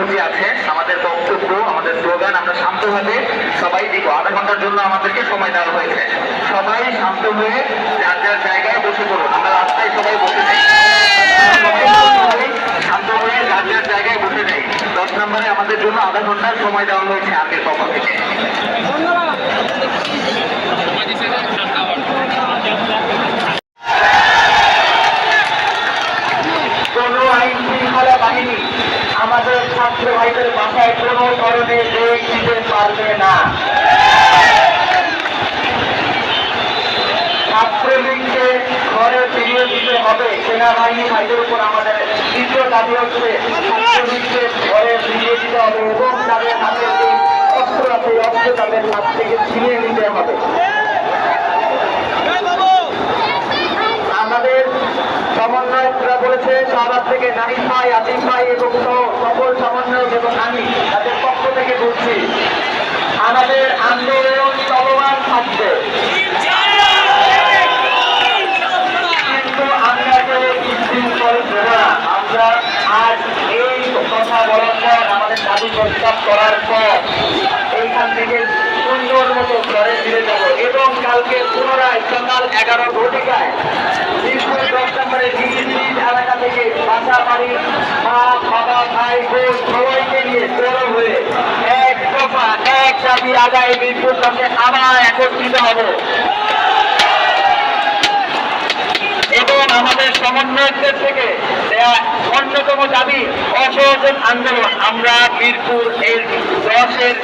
কর্মসূচি আছে, আমাদের বক্তব্য, আমাদের স্লোগান আমরা শান্তভাবে সবাই দিব। আধা ঘন্টার জন্য আমাদেরকে সময় দেওয়া হয়েছে। সবাই শান্ত হয়ে যার যার জায়গায় বসে পড়ুন। আমরা রাস্তায় সবাই বসে নেই, শান্ত হয়ে যার যার জায়গায় বসে নেই। 10 নম্বরে আমাদের জন্য আধা ঘন্টার সময় দেওয়া হয়েছে আর্মির পক্ষ থেকে। কোনো আইন শৃঙ্খলা বাহিনী আমাদের ছাত্র ভাইদের বাসায় কোনো ধরনের রেড দিতে পারবে না। ছাত্রলীগকে ঘরে ফিরিয়ে দিতে হবে। সেনাবাহিনী ভাইদের উপর আমাদের দ্বিতীয় দাবি হচ্ছে ছাত্রলীগকে ঘরে ফিরিয়ে দিতে হবে এবং তাদের হাতে যে অস্ত্র আছে অস্ত্র তাদের হাত থেকে ছিনিয়ে নিতে হবে। আমাদের সমন্বয়করা বলেছে শাহবাগ থেকে নাহিদ ভাই, আসিফ ভাই এবং সকল সমন্বয়ক এবং আমি তাদের পক্ষ থেকে বলছি আমাদের আন্দোলন চলমান থাকবে, কিন্তু আমরা আমরা আজ এই কথা বলার পর আমাদের দাবি প্রস্তাব করার পর এইখান থেকে সুন্দর মতো ঘরে ফিরে যাব এবং কালকে পুনরায় সকাল 11 ঘটিকায় এলাকা থেকে বাসা বাড়ির মা বাবা ভাই বোন সবাইকে নিয়ে জড়ো হয়ে এক দফা এক দাবি আদায় মিরপুর সামনে আবার একত্রিত হব এবং আমাদের সমন্বয়কদের থেকে দেয়া অন্যতম দাবি অসহযোগ আন্দোলন। আমরা মিরপুর এর 10-এর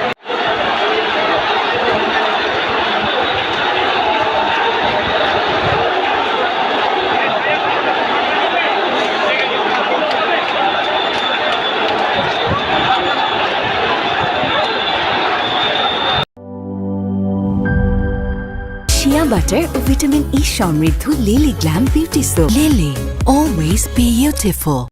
শিয়া বাটার ও ভিটামিন ই সমৃদ্ধ lily glam beauty soap. Lily, always beautiful.